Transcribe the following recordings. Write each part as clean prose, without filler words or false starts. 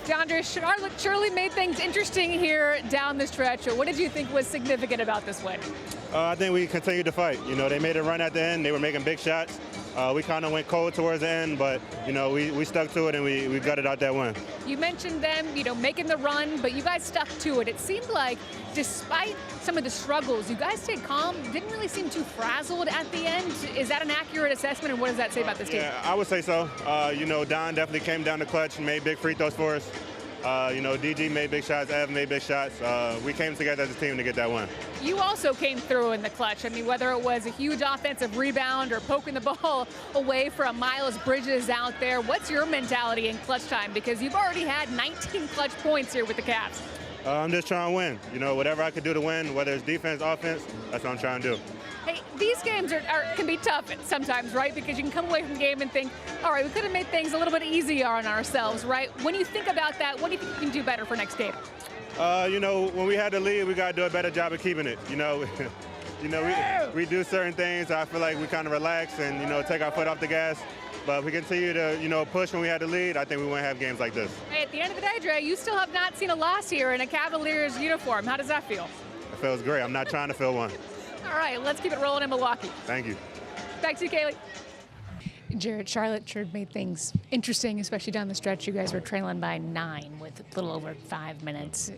De'Andre, Charlotte surely made things interesting here down the stretch. What did you think was significant about this win? I think we continued to fight. You know, they made a run at the end. They were making big shots. We kind of went cold towards the end, but, you know, we stuck to it and we gutted out that win. You mentioned them, making the run, but you guys stuck to it. It seemed like despite some of the struggles, you guys stayed calm, didn't really seem too frazzled at the end. Is that an accurate assessment, and what does that say about this team? Yeah, I would say so. Don definitely came down the clutch and made big free throws for us. DG made big shots, Evan made big shots. We came together as a team to get that win. You also came through in the clutch. I mean, whether it was a huge offensive rebound or poking the ball away from Miles Bridges out there, what's your mentality in clutch time? Because you've already had 19 clutch points here with the Cavs. I'm just trying to win. Whatever I could do to win, whether it's defense, offense, that's what I'm trying to do. Hey, these games can be tough sometimes, right? Because you can come away from the game and think, all right, we could have made things a little bit easier on ourselves, right? When you think about that, what do you think you can do better for next game? When we had the lead, we got to do a better job of keeping it. We do certain things. I feel like we kind of relax and, take our foot off the gas. But if we continue to, push when we had the lead, I think we won't have games like this. Hey, at the end of the day, Dre, you still have not seen a loss here in a Cavaliers uniform. How does that feel? It feels great. I'm not trying to feel one. All right, let's keep it rolling in Milwaukee. Thank you. Back to you, Kaylee. Jarrett, Charlotte sure made things interesting, especially down the stretch. You guys were trailing by 9 with a little over 5 minutes.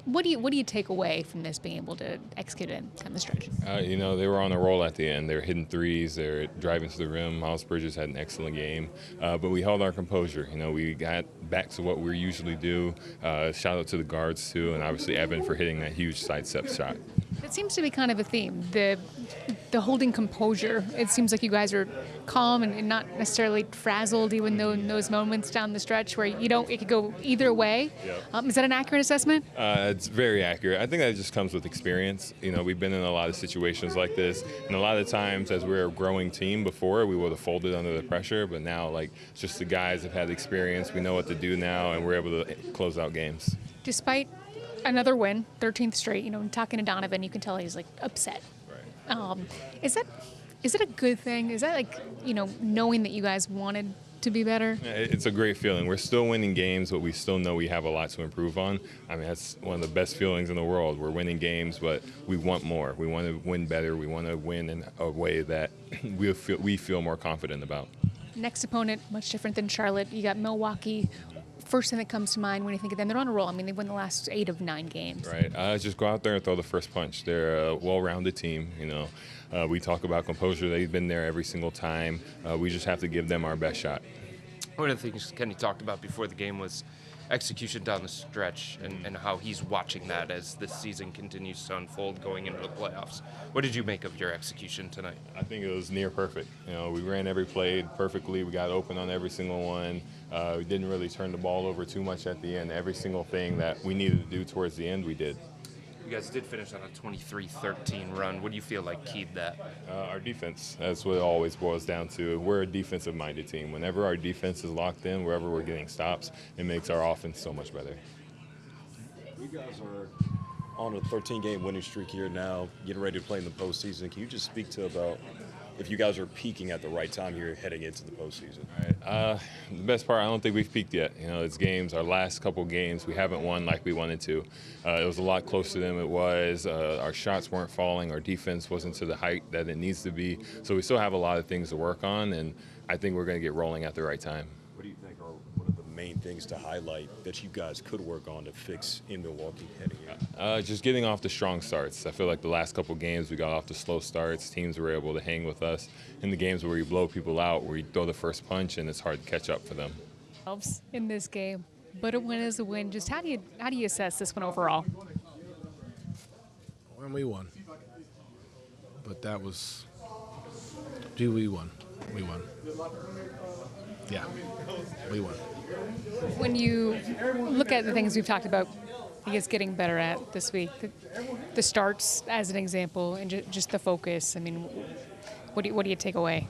What do you take away from this, being able to execute it down the stretch? They were on a roll at the end. They were hitting threes. They were driving to the rim. Miles Bridges had an excellent game. But we held our composure. We got back to what we usually do. Shout out to the guards, too, and obviously Evan for hitting that huge sidestep shot. It seems to be kind of a theme, the holding composure. It seems like you guys are calm and not necessarily frazzled, even though in those moments down the stretch where it could go either way. Yep. Is that an accurate assessment? It's very accurate. I think that just comes with experience. We've been in a lot of situations like this, and a lot of times as we're a growing team before, we would have folded under the pressure, but now, just the guys have had experience. We know what to do now, and we're able to close out games. Despite another win, 13th straight, talking to Donovan, you can tell he's upset. Right. Is it a good thing? Is that knowing that you guys wanted to be better? It's a great feeling. We're still winning games, but we still know we have a lot to improve on. I mean, that's one of the best feelings in the world. We're winning games, but we want more. We want to win better. We want to win in a way that we feel more confident about. Next opponent, much different than Charlotte. You got Milwaukee. First thing that comes to mind when you think of them, they're on a roll. I mean, they've won the last 8 of 9 games. Right. Just go out there and throw the first punch. They're a well-rounded team. We talk about composure. They've been there every single time. We just have to give them our best shot. One of the things Kenny talked about before the game was execution down the stretch and how he's watching that as this season continues to unfold going into the playoffs. What did you make of your execution tonight? I think it was near perfect. We ran every play perfectly. We got open on every single one. We didn't really turn the ball over too much at the end. Every single thing that we needed to do towards the end, we did. You guys did finish on a 23-13 run. What do you feel like keyed that? Our defense. That's what it always boils down to. We're a defensive-minded team. Whenever our defense is locked in, wherever we're getting stops, it makes our offense so much better. You guys are on a 13-game winning streak here now, getting ready to play in the postseason. Can you just speak to about if you guys are peaking at the right time here heading into the postseason? All right. The best part, I don't think we've peaked yet. It's games, our last couple games, we haven't won like we wanted to. It was a lot closer than it was. Our shots weren't falling. Our defense wasn't to the height that it needs to be. So we still have a lot of things to work on, and I think we're going to get rolling at the right time. What do you think are one of the main things to highlight that you guys could work on to fix in Milwaukee heading in? Just getting off the strong starts. I feel like the last couple games we got off the slow starts. Teams were able to hang with us. In the games where you blow people out, where you throw the first punch, and it's hard to catch up for them. In this game, but a win is a win. Just how do you assess this one overall? When we won, but that was. We won. We won. Yeah, we won. When you look at the things we've talked about, I guess getting better at this week, the starts as an example, and just the focus. I mean, what do you take away?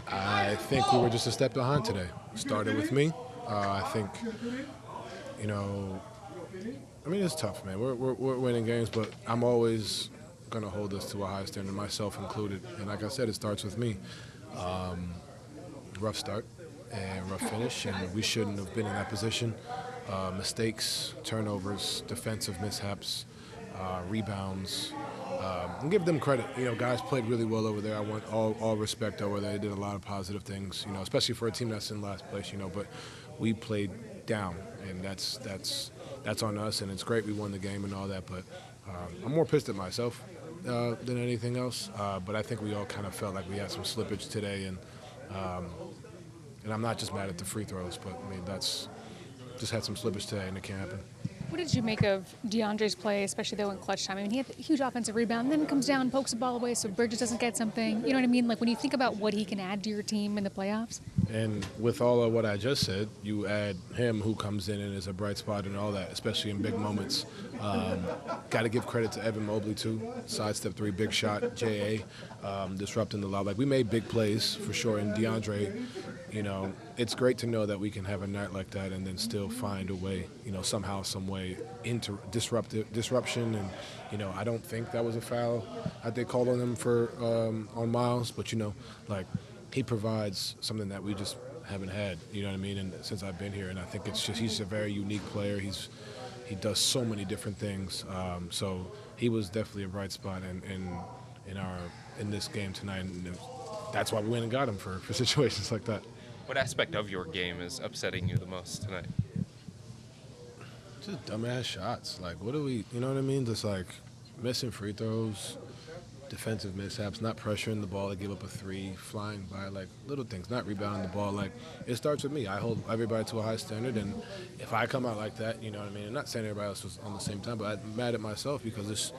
I think we were just a step behind today. Started with me. I think, it's tough, man. We're winning games, but I'm always going to hold us to a high standard, myself included. And like I said, it starts with me. Rough start and rough finish, and we shouldn't have been in that position. mistakes, turnovers, defensive mishaps, rebounds. And give them credit. Guys played really well over there. I want all respect over there. They did a lot of positive things, especially for a team that's in last place, but we played down, and that's on us, and it's great we won the game and all that, but I'm more pissed at myself than anything else, but I think we all kind of felt like we had some slippage today, and I'm not just mad at the free throws, but I mean, that's just had some slippage today, and it can't happen. What did you make of DeAndre's play, especially though in clutch time? I mean, he had a huge offensive rebound, then comes down, pokes the ball away, so Bridges doesn't get something. You know what I mean? Like when you think about what he can add to your team in the playoffs. And with all of what I just said, you add him, who comes in and is a bright spot and all that, especially in big moments. Got to give credit to Evan Mobley too. Sidestep three, big shot, JA, disrupting the lob. Like we made big plays for sure. And DeAndre, it's great to know that we can have a night like that and then still find a way, somehow, some way into disruption. And I don't think that was a foul that they called on him for on Miles, but he provides something that we just haven't had, you know what I mean? And since I've been here, and I think it's just he's a very unique player. He does so many different things. So he was definitely a bright spot in this game tonight, and that's why we went and got him for situations like that. What aspect of your game is upsetting you the most tonight? Just dumbass shots. Like, what do we, you know what I mean? Just like missing free throws, defensive mishaps, not pressuring the ball to give up a three, flying by, like little things, not rebounding the ball. Like, it starts with me. I hold everybody to a high standard, and if I come out like that, you know what I mean? I'm not saying everybody else was on the same time, but I'm mad at myself because it's,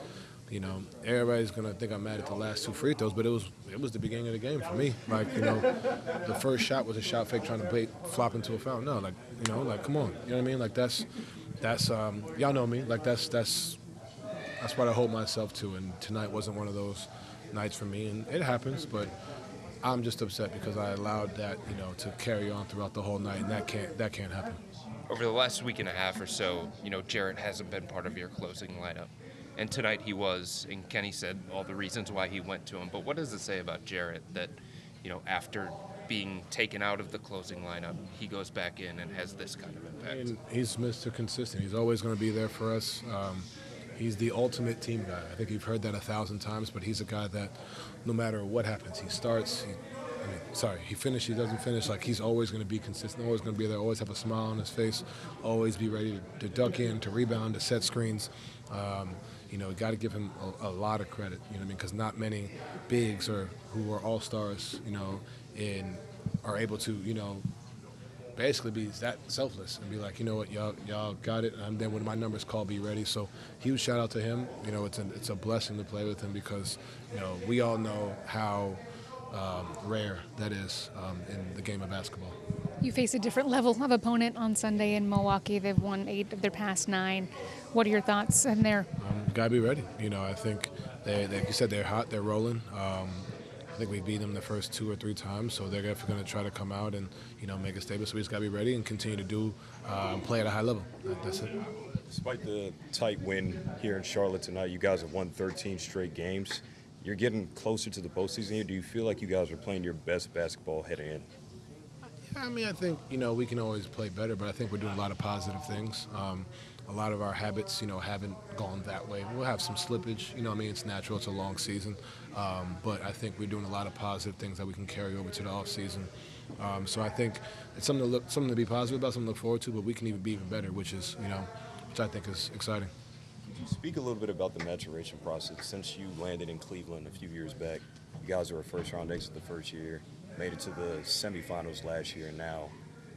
everybody's gonna think I'm mad at the last two free throws, but it was the beginning of the game for me. Like, the first shot was a shot fake trying to flop into a foul. No, like, come on, you know what I mean? Like that's y'all know me. Like that's what I hold myself to, and tonight wasn't one of those nights for me, and it happens, but I'm just upset because I allowed that, to carry on throughout the whole night, and that can't happen. Over the last week and a half or so, Jarrett hasn't been part of your closing lineup. And tonight he was, and Kenny said all the reasons why he went to him. But what does it say about Jarrett that, after being taken out of the closing lineup, he goes back in and has this kind of impact? And he's Mr. Consistent. He's always going to be there for us. He's the ultimate team guy. I think you've heard that 1,000 times, but he's a guy that no matter what happens, he starts, he finishes, he doesn't finish. Like, he's always going to be consistent, always going to be there, always have a smile on his face, always be ready to duck in, to rebound, to set screens. You got to give him a lot of credit, because not many bigs who are all-stars, and are able to, basically be that selfless and be like, you know what, y'all got it, and then when my number's called, be ready. So huge shout out to him. It's a blessing to play with him because, we all know how rare that is in the game of basketball. You face a different level of opponent on Sunday in Milwaukee. They've won 8 of their past 9. What are your thoughts in there? Gotta be ready. I think like you said, they're hot, they're rolling. I think we beat them the first 2 or 3 times, so they're definitely going to try to come out and make a statement. So we just got to be ready and continue to do play at a high level. That's it. Despite the tight win here in Charlotte tonight, you guys have won 13 straight games. You're getting closer to the postseason here. Do you feel like you guys are playing your best basketball heading in? I mean, I think we can always play better, but I think we're doing a lot of positive things. A lot of our habits, haven't gone that way. We'll have some slippage, it's natural, it's a long season. But I think we're doing a lot of positive things that we can carry over to the off season. So I think it's something to be positive about, something to look forward to, but we can even be even better, which I think is exciting. Could you speak a little bit about the maturation process since you landed in Cleveland a few years back? You guys were a first-round exit the first year, made it to the semifinals last year, and now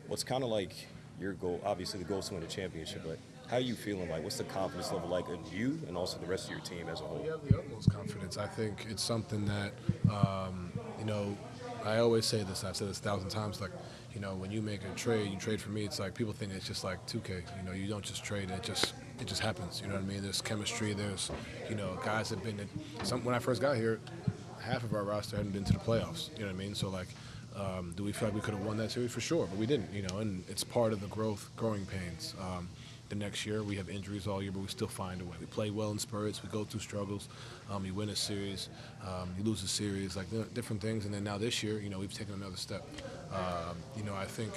what's kind of like your goal? Obviously, the goal is to win a championship, but how are you feeling? Like, what's the confidence level like in you and also the rest of your team as a whole? We have the utmost confidence. I think it's something that, I always say this, I've said this 1,000 times, like, when you make a trade, you trade for me, it's like people think it's just like 2K. You don't just trade, it just happens. You know what I mean? There's chemistry, there's, guys have been when I first got here, half of our roster hadn't been to the playoffs. You know what I mean? So, like, do we feel like we could have won that series? For sure, but we didn't, and it's part of the growing pains. The next year, we have injuries all year, but we still find a way. We play well in spurts. We go through struggles. You win a series. You lose a series, like different things. And then now this year, we've taken another step. I think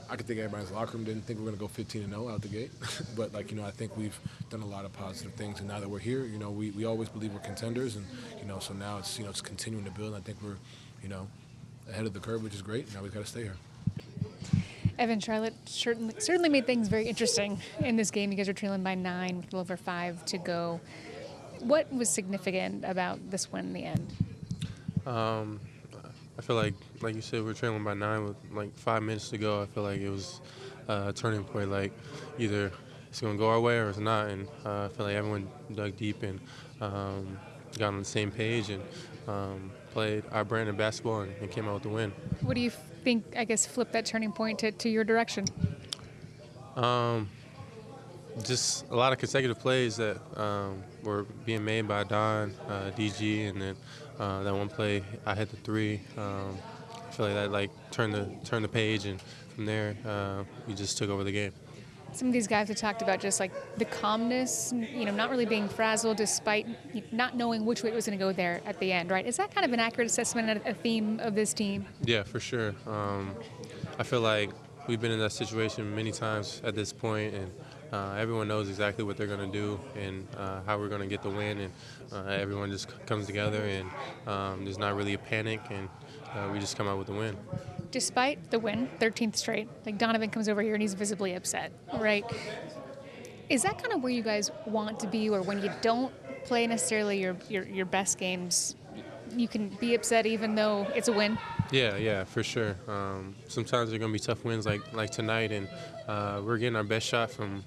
I could think everybody's locker room didn't think we were going to go 15-0 out the gate. But, like, I think we've done a lot of positive things. And now that we're here, we always believe we're contenders. And, so now it's, it's continuing to build. And I think we're, ahead of the curve, which is great. Now we've got to stay here. Evan, Charlotte certainly made things very interesting in this game. You guys are trailing by 9 with a little over 5 to go. What was significant about this win in the end? I feel like you said, we're trailing by 9 with like 5 minutes to go. I feel like it was a turning point. Like, either it's going to go our way or it's not. And I feel like everyone dug deep and got on the same page and played our brand of basketball and came out with the win. What do you think, I guess, flipped that turning point to your direction? Just a lot of consecutive plays that were being made by Don, DG, and then that one play I hit the 3. I feel like that turned the page, and from there we just took over the game. Some of these guys have talked about just like the calmness, not really being frazzled despite not knowing which way it was going to go there at the end, right? Is that kind of an accurate assessment and a theme of this team? Yeah, for sure. I feel like we've been in that situation many times at this point, and everyone knows exactly what they're going to do and how we're going to get the win, and everyone just comes together, and there's not really a panic, and we just come out with the win. Despite the win, 13th straight, like Donovan comes over here and he's visibly upset, right? Is that kind of where you guys want to be, or when you don't play necessarily your best games, you can be upset even though it's a win? Yeah, for sure. Sometimes they're going to be tough wins like tonight, and we're getting our best shot from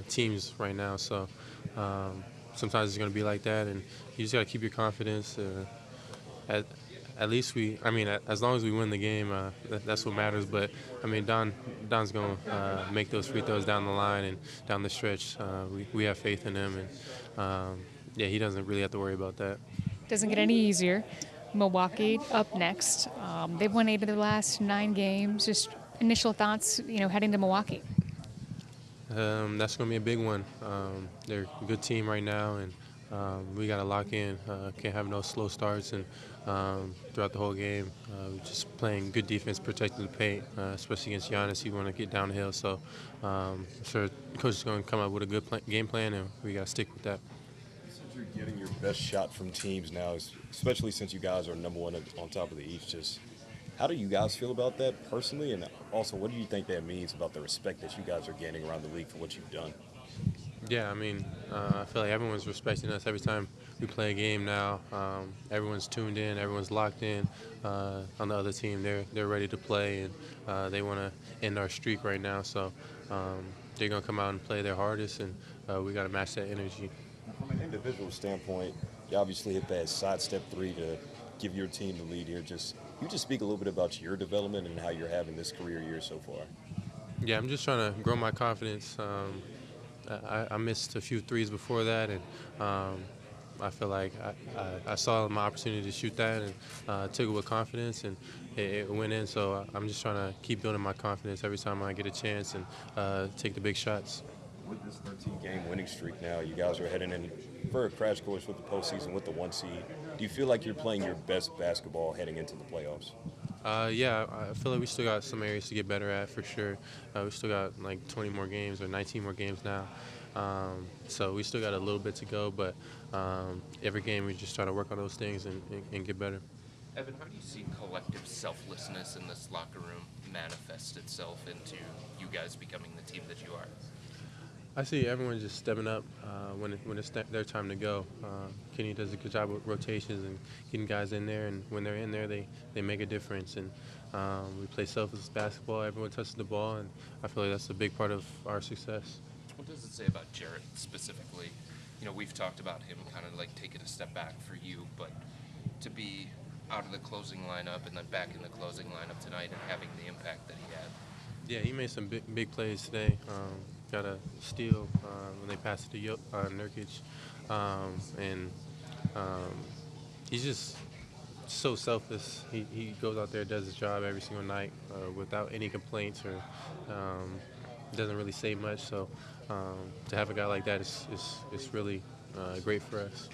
teams right now. So sometimes it's going to be like that, and you just got to keep your confidence. At least as long as we win the game, that's what matters. But, Don's going to make those free throws down the line and down the stretch. We have faith in him, and, he doesn't really have to worry about that. Doesn't get any easier. Milwaukee up next. They've won 8 of their last 9 games. Just initial thoughts, heading to Milwaukee. That's going to be a big one. They're a good team right now, and we got to lock in. Can't have no slow starts, and throughout the whole game, just playing good defense, protecting the paint, especially against Giannis. You want to get downhill. So I'm sure the coach is going to come up with a good game plan, and we got to stick with that. You're getting your best shot from teams now, especially since you guys are number 1 on top of the East. Just how do you guys feel about that personally, and also what do you think that means about the respect that you guys are gaining around the league for what you've done? Yeah, I feel like everyone's respecting us every time we play a game now. Everyone's tuned in, everyone's locked in on the other team. They're ready to play, and they want to end our streak right now. So they're going to come out and play their hardest, and we got to match that energy. From an individual standpoint, you obviously hit that sidestep 3 to give your team the lead here. You just speak a little bit about your development and how you're having this career year so far. Yeah, I'm just trying to grow my confidence. I missed a few threes before that, and I feel like I saw my opportunity to shoot that and took it with confidence, and it went in. So I'm just trying to keep building my confidence every time I get a chance and take the big shots. With this 13-game winning streak now, you guys are heading in for a crash course with the postseason with the 1 seed. Do you feel like you're playing your best basketball heading into the playoffs? Yeah, I feel like we still got some areas to get better at for sure. We still got like 20 more games or 19 more games now. So we still got a little bit to go, but every game we just try to work on those things and get better. Evan, how do you see collective selflessness in this locker room manifest itself into you guys becoming the team that you are? I see everyone just stepping up when it's their time to go. Kenny does a good job with rotations and getting guys in there, and when they're in there, they make a difference. And we play selfless basketball. Everyone touches the ball, and I feel like that's a big part of our success. What does it say about Jarrett specifically? We've talked about him kind of like taking a step back for you, but to be out of the closing lineup and then back in the closing lineup tonight and having the impact that he had. Yeah, he made some big plays today. Got a steal when they passed it to Nurkic. And he's just so selfless. He goes out there, does his job every single night without any complaints, or doesn't really say much. So to have a guy like that is really great for us.